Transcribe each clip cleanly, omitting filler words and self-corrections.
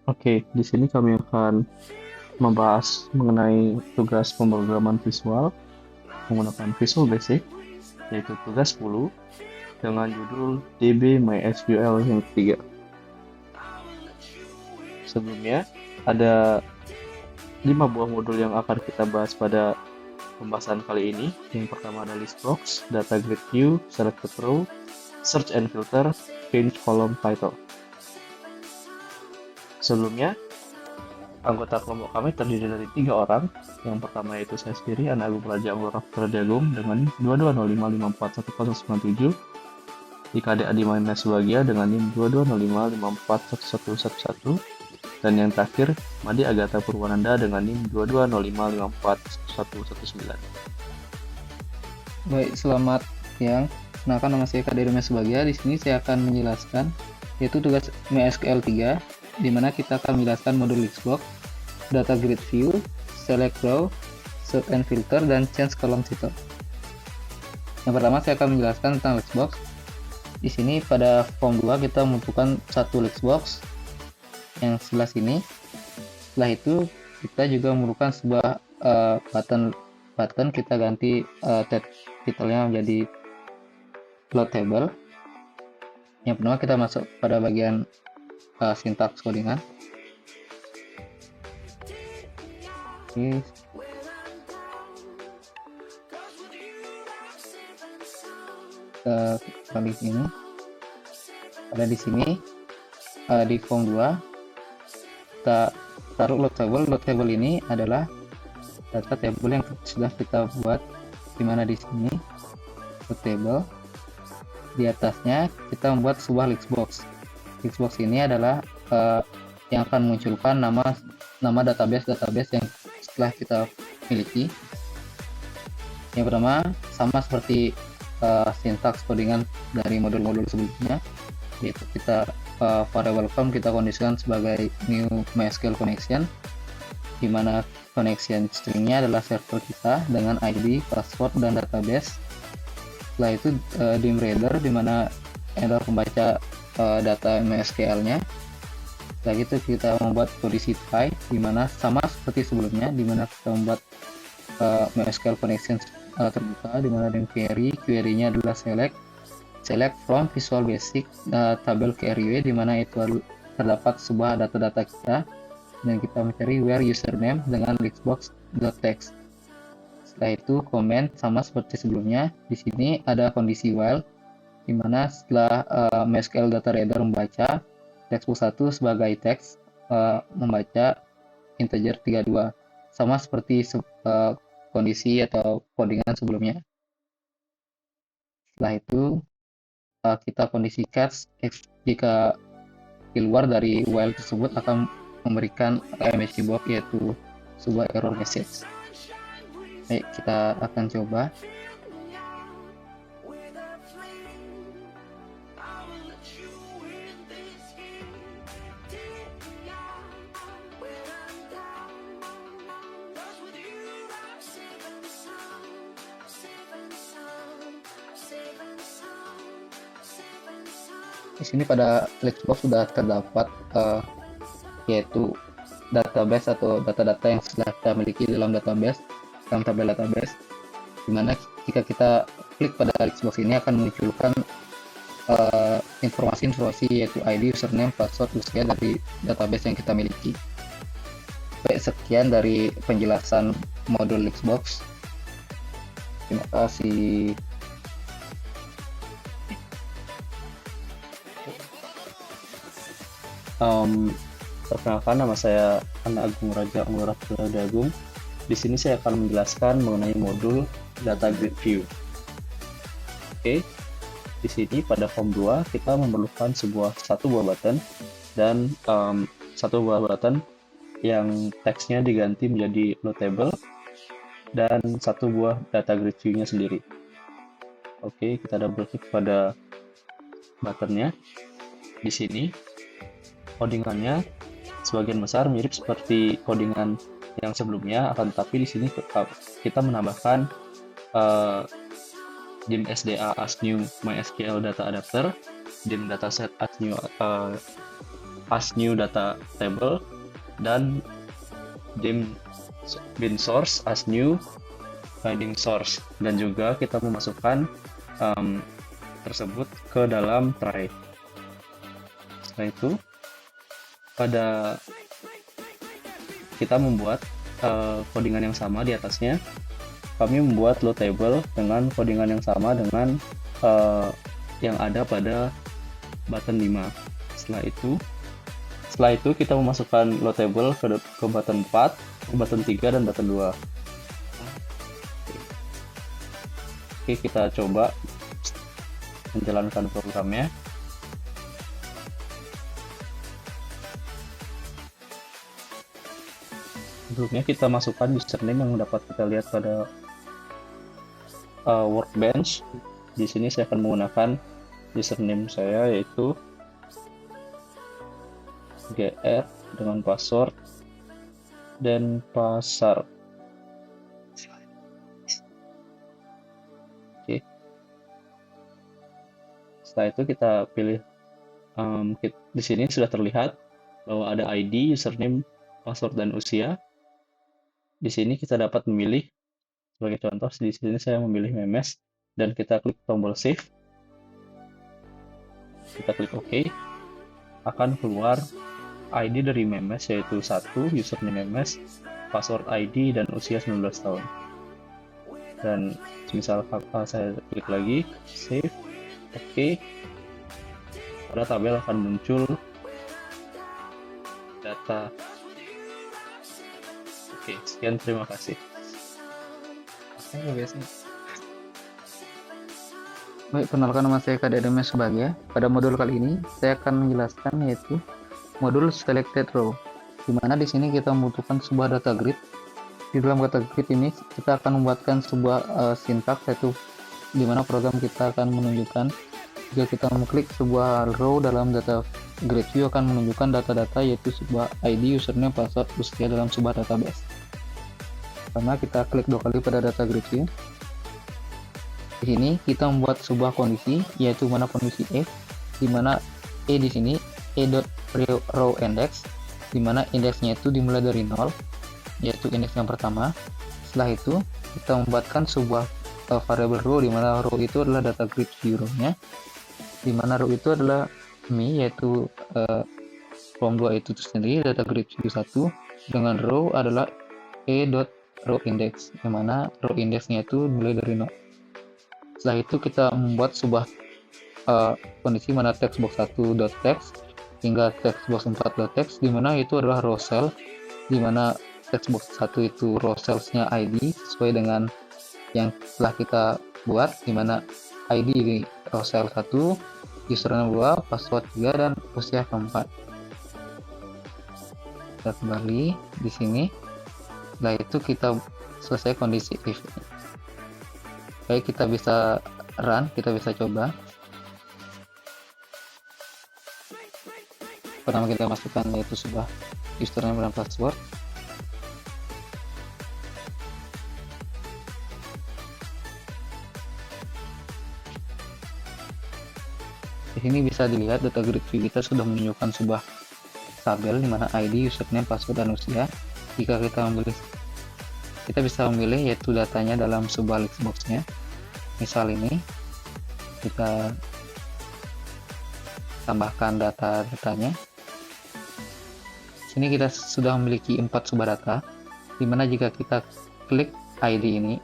Oke, di sini kami akan membahas mengenai tugas pemrograman visual menggunakan Visual Basic, yaitu tugas 10 dengan judul DB MySQL yang ketiga. Sebelumnya, ada 5 buah modul yang akan kita bahas pada pembahasan kali ini. Yang pertama ada list box, data grid view, selected row, search and filter, change column title. Sebelumnya, anggota kelompok kami terdiri dari 3 orang. Yang pertama yaitu saya sendiri, Ana Agung Raja Anggora Putra Diagung dengan NIM 2205541097, Ika Adi Maina Subagia dengan NIM 2205541111, dan yang terakhir, Madi Agatha Purwananda dengan NIM 2205541119. Baik, selamat siang. Kenalkan, nama saya Kadir Sebagia. Di sini saya akan menjelaskan yaitu tugas MySQL 3, di mana kita akan menjelaskan modul Listbox, data grid view, select row, sort and filter, dan change column title. Yang pertama saya akan menjelaskan tentang Listbox. Di sini pada form 2 kita membutuhkan satu Listbox yang sebelah sini. Setelah itu kita juga memerlukan sebuah button kita ganti titelnya menjadi load table. Yang pertama kita masuk pada bagian sintaks codingan. Oke. Kali ini ada di sini di form 2 kita taruh load table. Load table ini adalah data table yang sudah kita buat, dimana di sini load table, di atasnya kita membuat sebuah listbox. Listbox ini adalah yang akan munculkan nama database yang setelah kita miliki. Yang pertama sama seperti sintaks codingan dari modul-modul sebelumnya, yaitu kita variable welcome kita kondisikan sebagai new MySQL connection, di mana connection stringnya adalah server kita dengan ID, password, dan database. Setelah itu dim reader, di mana adalah pembaca data MySQL-nya. Setelah itu kita membuat kondisi try, di mana sama seperti sebelumnya, di mana kita membuat MySQL connection terbuka, di mana dengan query-nya adalah select from Visual Basic tabel query, di mana itu terdapat sebuah data-data kita, dan kita mencari where username dengan listbox.text. Setelah itu comment sama seperti sebelumnya. Di sini ada kondisi while, di mana setelah MySQL data reader membaca textbox 1 sebagai teks, membaca integer 32, sama seperti kondisi atau codingan sebelumnya. Setelah itu kita kondisi catch jika di luar dari while tersebut akan memberikan message box, yaitu sebuah error message. Baik, kita akan coba. Di sini pada listbox sudah terdapat yaitu database atau data-data yang sudah kita miliki dalam database, dalam tabel database, dimana jika kita klik pada listbox ini akan munculkan informasi-informasi yaitu ID, username, password, usia dari database yang kita miliki. Baik, sekian dari penjelasan modul listbox. Terima kasih. Perkenalkan, nama saya Ana Agung Raja Anggora Putra Diagung. Di sini saya akan menjelaskan mengenai modul data grid view. Oke, di sini pada form 2 kita memerlukan satu buah button dan satu buah button yang teksnya diganti menjadi load table dan satu buah data grid view-nya sendiri. Oke, kita double klik pada buttonnya. Di sini codingannya sebagian besar mirip seperti codingan yang sebelumnya, akan tetapi di sini kita menambahkan dim SDA as new MySQL data adapter, dim dataset as new as new data table, dan bin source as new binding source, dan juga kita memasukkan tersebut ke dalam try. Setelah itu kita membuat codingan yang sama di atasnya. Kami membuat load table dengan codingan yang sama dengan yang ada pada button 5. Setelah itu kita memasukkan load table ke button 4, button 3, dan button 2. Oke, kita coba menjalankan programnya. Sebelumnya kita masukkan username yang dapat kita lihat pada workbench. Di sini saya akan menggunakan username saya, yaitu gr dengan password dan pasar. Oke. Setelah itu kita pilih, di sini sudah terlihat bahwa ada ID, username, password, dan usia. Di sini kita dapat memilih, sebagai contoh di sini saya memilih memes, dan kita klik tombol save. Kita klik OK, akan keluar ID dari memes, yaitu 1, username memes, password ID, dan usia 19 tahun. Dan misal saya klik lagi, save, OK, pada tabel akan muncul data. Oke, sekian, terima kasih. Baik, perkenalkan, nama saya KDDMS Subagya. Pada modul kali ini saya akan menjelaskan yaitu modul selected row, di mana di sini kita membutuhkan sebuah data grid. Di dalam data grid ini kita akan membuatkan sebuah sintaks, yaitu di mana program kita akan menunjukkan jika kita mengklik sebuah row dalam data grid view akan menunjukkan data-data, yaitu sebuah ID, username, password, usia dalam sebuah database. Karena kita klik 2 kali pada data grid view. Di sini kita membuat sebuah kondisi, yaitu mana kondisi E, di mana E di sini e.row index, di mana indeksnya itu dimulai dari 0, yaitu indeks yang pertama. Setelah itu kita membuatkan sebuah variable row, di mana row itu adalah data grid view row-nya, di mana row itu adalah me, yaitu form 2 itu sendiri data grid view 1, dengan row adalah e.row index, di mana row indexnya itu dimulai dari 0. Setelah itu kita membuat sebuah kondisi mana textbox 1.text hingga textbox 4.text, di mana itu adalah row cell, di mana textbox 1 itu row cellsnya ID sesuai dengan yang telah kita buat, di mana ID di row cell 1, username 2, password 3, dan usia 4. Kita kembali di sini. Setelah itu kita selesai kondisi if. Baik, kita bisa run, kita bisa coba. Pertama kita masukkan yaitu sebuah username dan password. Di sini bisa dilihat data grid view kita sudah menunjukkan sebuah tabel di mana ID, username, password, dan usia. Jika kita bisa memilih yaitu datanya dalam sebuah list box-nya. Misal ini kita tambahkan datanya. Sini kita sudah memiliki 4 sebuah data, di mana jika kita klik ID ini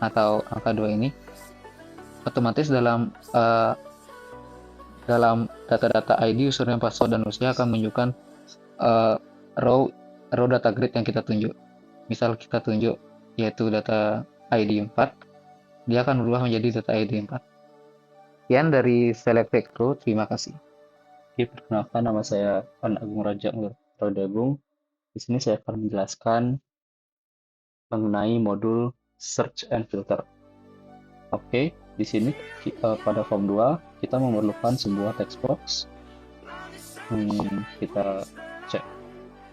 atau angka 2 ini, otomatis dalam data-data ID, username, password, dan usia akan menunjukkan row data grid yang kita tunjuk. Misal kita tunjuk yaitu data ID 4, dia akan berubah menjadi data ID 4. Sekian dari Selected Row, terima kasih. Oke, perkenalkan, nama saya Pan Agung Raja Agung. Di sini saya akan menjelaskan mengenai modul Search and Filter. Oke, di sini pada form 2 kita memerlukan sebuah text box. Kita cek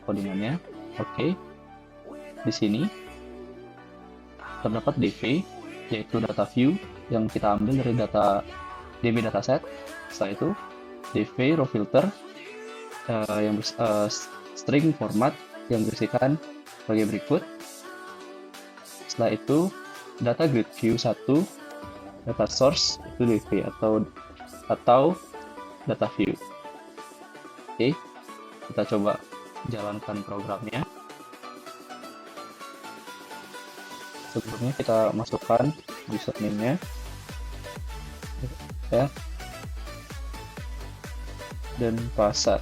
codingannya. Oke, di sini terdapat DV, yaitu data view yang kita ambil dari data DB dataset. Setelah itu DV row filter, string format yang berisikan sebagai berikut. Setelah itu data grid view 1, data source itu DV atau data view. Oke, kita coba jalankan programnya. Sebelumnya kita masukkan username-nya ya, dan password.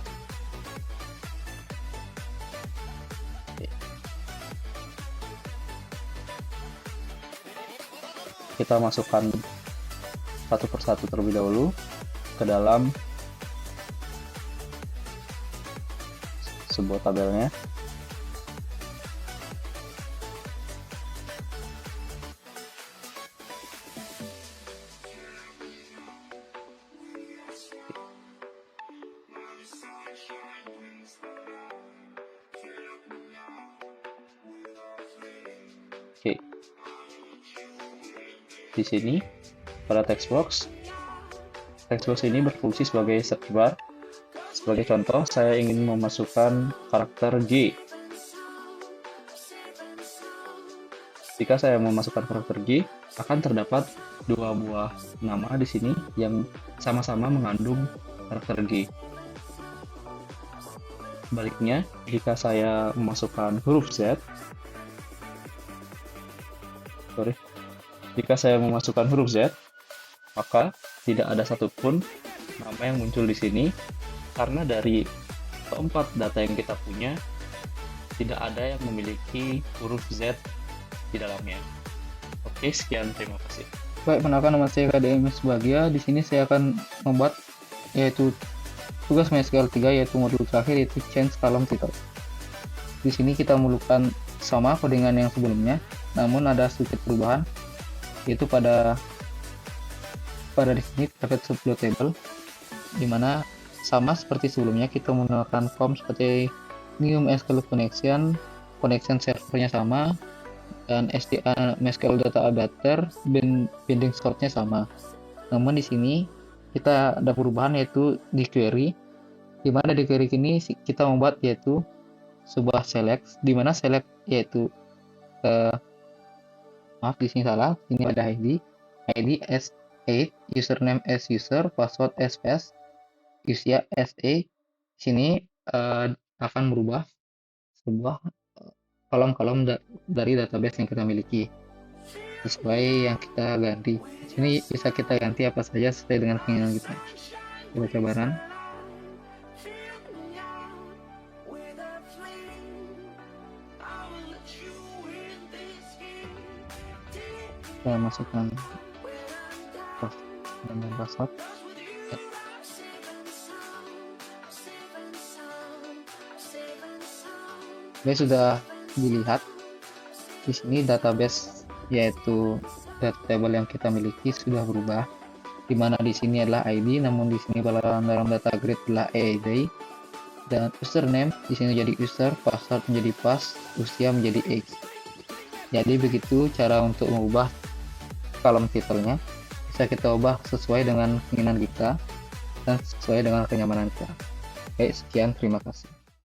Kita masukkan satu persatu terlebih dahulu ke dalam sebuah tabelnya. Oke. Di sini pada text box ini berfungsi sebagai search bar. Sebagai contoh, saya ingin memasukkan karakter G. Jika saya memasukkan karakter G, akan terdapat dua buah nama di sini yang sama-sama mengandung karakter G. Sebaliknya, jika saya memasukkan huruf Z, jika saya memasukkan huruf Z, maka tidak ada satupun nama yang muncul di sini, karena dari keempat data yang kita punya, tidak ada yang memiliki huruf Z di dalamnya. Oke, sekian, terima kasih. Baik, perkenalkan nama saya KDMS Bahagia. Di sini saya akan membuat yaitu tugas MySQL 3, yaitu modul terakhir, yaitu change column title. Di sini kita melakukan sama dengan yang sebelumnya, namun ada sedikit perubahan, yaitu pada di sini terdapat subplot table, dimana sama seperti sebelumnya kita menggunakan form seperti new MySQL connection servernya sama, dan MySQL data updater, binding sortnya sama. Namun di sini kita ada perubahan, yaitu di query, dimana di query ini kita membuat yaitu sebuah select, dimana select yaitu maaf di sini salah, ini ada ID as 8, username as user, password as pass, usia as a. Sini akan merubah sebuah kolom-kolom dari database yang kita miliki sesuai yang kita ganti. Di sini bisa kita ganti apa saja sesuai dengan keinginan kita. Coba cobaran. Kita masukkan password. Ini sudah dilihat di sini database, yaitu data table yang kita miliki sudah berubah, di mana di sini adalah ID, namun di sini dalam data grid adalah EID, dan username di sini jadi user, password menjadi pass, usia menjadi X. Jadi begitu cara untuk mengubah kolom titelnya, bisa kita ubah sesuai dengan keinginan kita dan sesuai dengan kenyamanan kita. Oke, sekian, terima kasih.